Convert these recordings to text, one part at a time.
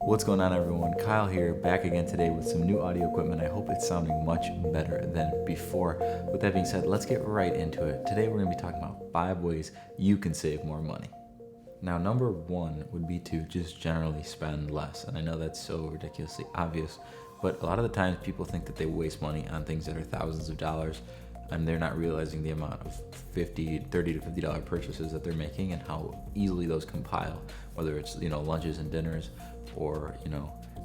What's going on, everyone? Kyle here, back again today with some new audio equipment. I hope it's sounding much better than before. With that being said, let's get right into it. Today we're going to be talking about 5 ways you can save more money. Now, number 1 would be to just generally spend less. And I know that's so ridiculously obvious, but a lot of the times people think that they waste money on things that are thousands of dollars, and they're not realizing the amount of $30 to $50 purchases that they're making and how easily those compile, whether it's, lunches and dinners or,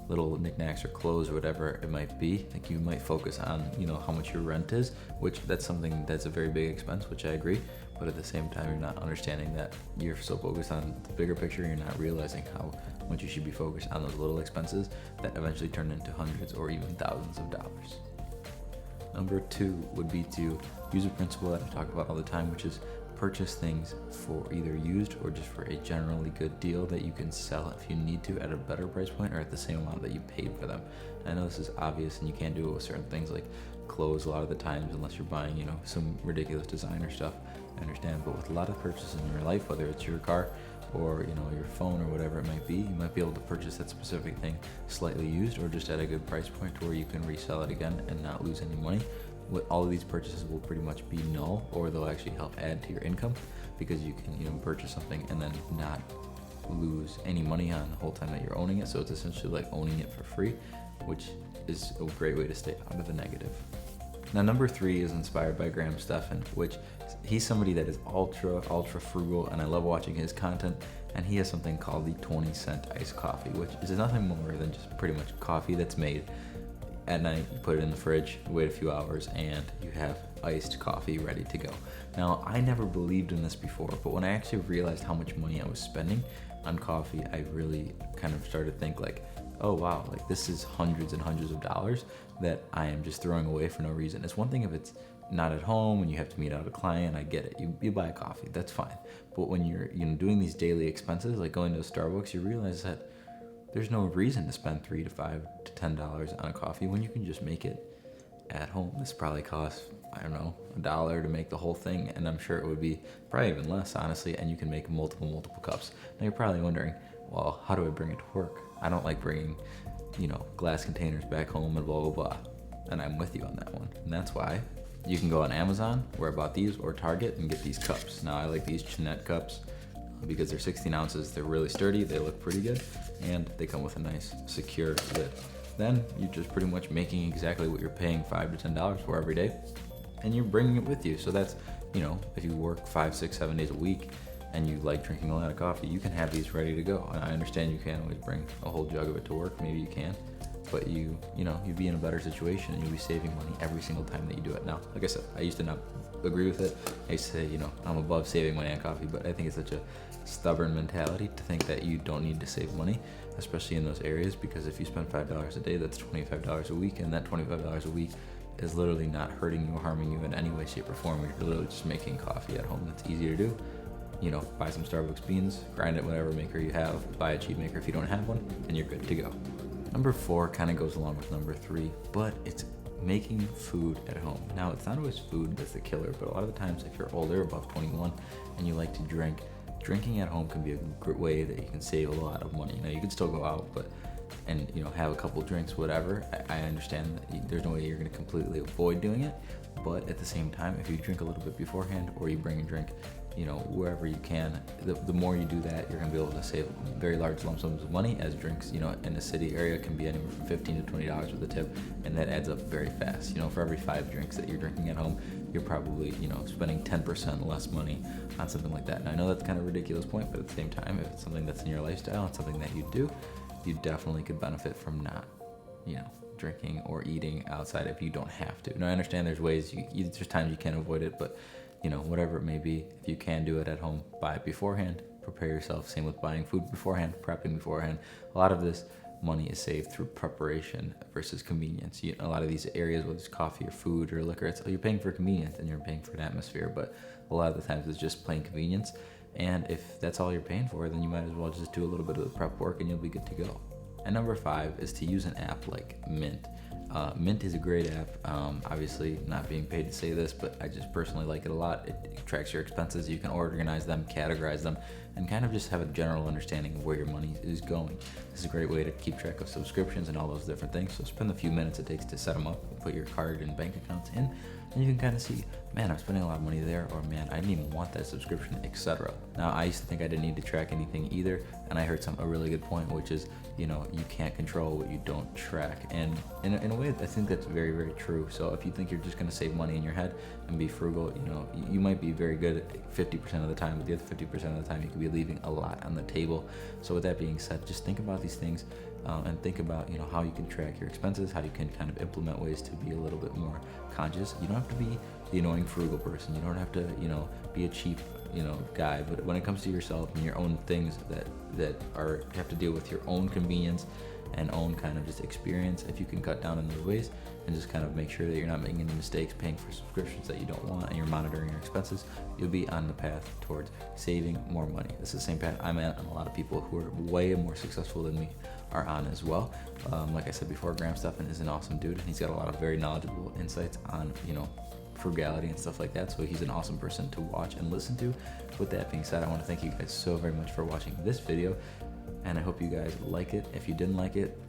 little knickknacks or clothes or whatever it might be. Like, you might focus on, how much your rent is, which that's something that's a very big expense, which I agree. But at the same time, you're not understanding that you're so focused on the bigger picture, you're not realizing how much you should be focused on those little expenses that eventually turn into hundreds or even thousands of dollars. Number 2 would be to use a principle that I talk about all the time, which is purchase things for either used or just for a generally good deal that you can sell if you need to at a better price point or at the same amount that you paid for them. And I know this is obvious and you can't do it with certain things like clothes a lot of the times unless you're buying, some ridiculous designer stuff. I understand, but with a lot of purchases in your life, whether it's your car or your phone or whatever it might be, you might be able to purchase that specific thing slightly used or just at a good price point to where you can resell it again and not lose any money. All of these purchases will pretty much be null, or they'll actually help add to your income because you can purchase something and then not lose any money on the whole time that you're owning it. So it's essentially like owning it for free, which is a great way to stay out of the negative. Now, number 3 is inspired by Graham Stephan, which he's somebody that is ultra frugal, and I love watching his content. And he has something called the 20-cent iced coffee, which is nothing more than just pretty much coffee that's made at night. You put it in the fridge, wait a few hours, and you have iced coffee ready to go. Now, I never believed in this before, but when I actually realized how much money I was spending on coffee, I really kind of started to think like, oh wow, like this is hundreds and hundreds of dollars that I am just throwing away for no reason. It's one thing if it's not at home and you have to meet out a client, I get it. You buy a coffee, that's fine. But when you're doing these daily expenses like going to a Starbucks, you realize that there's no reason to spend $3 to $5 to $10 on a coffee when you can just make it at home. This probably costs, I don't know, $1 to make the whole thing, and I'm sure it would be probably even less, honestly, and you can make multiple cups. Now you're probably wondering, well, how do I bring it to work? I don't like bringing, glass containers back home and blah, blah, blah. And I'm with you on that one. And that's why you can go on Amazon, where I bought these, or Target, and get these cups. Now I like these Chinet cups because they're 16 ounces. They're really sturdy. They look pretty good. And they come with a nice, secure lid. Then you're just pretty much making exactly what you're paying $5 to $10 for every day. And you're bringing it with you. So that's, if you work 5, 6, 7 days a week and you like drinking a lot of coffee, you can have these ready to go. And I understand you can't always bring a whole jug of it to work. Maybe you can. But you'd be in a better situation and you'll be saving money every single time that you do it. Now, like I said, I used to not agree with it. I used to say, I'm above saving money on coffee, but I think it's such a stubborn mentality to think that you don't need to save money, especially in those areas, because if you spend $5 a day, that's $25 a week, and that $25 a week is literally not hurting you or harming you in any way, shape, or form. You're literally just making coffee at home. That's easy to do. Buy some Starbucks beans, grind it whatever maker you have, buy a cheap maker if you don't have one, and you're good to go. Number 4 kind of goes along with number 3, but it's making food at home. Now, it's not always food that's the killer, but a lot of the times if you're older, above 21, and you like to drink, drinking at home can be a great way that you can save a lot of money. Now, you can still go out, and have a couple drinks, whatever. I understand that there's no way you're going to completely avoid doing it, but at the same time, if you drink a little bit beforehand, or you bring a drink wherever you can, the more you do that, you're going to be able to save very large lump sums of money, as drinks, in a city area can be anywhere from $15 to $20 with a tip, and that adds up very fast. For every 5 drinks that you're drinking at home, you're probably, spending 10% less money on something like that. And I know that's kind of a ridiculous point, but at the same time, if it's something that's in your lifestyle and something that you do, you definitely could benefit from not, drinking or eating outside if you don't have to. Now, I understand there's ways, there's times you can avoid it, but whatever it may be, if you can do it at home, buy it beforehand, prepare yourself. Same with buying food beforehand, prepping beforehand. A lot of this money is saved through preparation versus convenience. A lot of these areas, whether it's coffee or food or liquor, you're paying for convenience and you're paying for an atmosphere, but a lot of the times it's just plain convenience. And if that's all you're paying for, then you might as well just do a little bit of the prep work and you'll be good to go. And number 5 is to use an app like Mint. Mint is a great app. Obviously, not being paid to say this, but I just personally like it a lot. It tracks your expenses. You can organize them, categorize them, and kind of just have a general understanding of where your money is going. This is a great way to keep track of subscriptions and all those different things. So spend the few minutes it takes to set them up, put your card and bank accounts in, and you can kind of see, man, I'm spending a lot of money there, or man, I didn't even want that subscription, etc. Now, I used to think I didn't need to track anything either, and I heard a really good point, which is, you can't control what you don't track. And in a way, I think that's very, very true. So if you think you're just going to save money in your head and be frugal, you might be very good at 50% of the time, but the other 50% of the time you could be leaving a lot on the table. So with that being said, just think about these things and think about, how you can track your expenses, how you can kind of implement ways to be a little bit more conscious. You don't have to be the annoying frugal person. You don't have to, be a cheap, guy. But when it comes to yourself and your own things that have to deal with your own convenience and own kind of just experience, if you can cut down in those ways and just kind of make sure that you're not making any mistakes paying for subscriptions that you don't want, and you're monitoring your expenses, you'll be on the path towards saving more money. This is the same path I'm at, and a lot of people who are way more successful than me are on as well. Like I said before, Graham Stephan is an awesome dude, and he's got a lot of very knowledgeable insights on, frugality and stuff like that. So he's an awesome person to watch and listen to. With that being said, I want to thank you guys so very much for watching this video, and I hope you guys like it. If you didn't like it,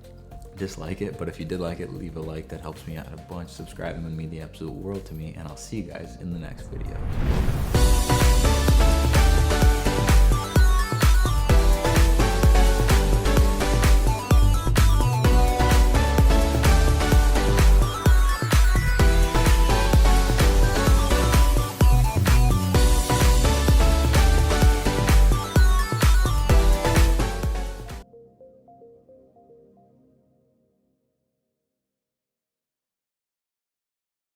dislike it, but if you did like it, leave a like. That helps me out a bunch. Subscribing would mean the absolute world to me, and I'll see you guys in the next video.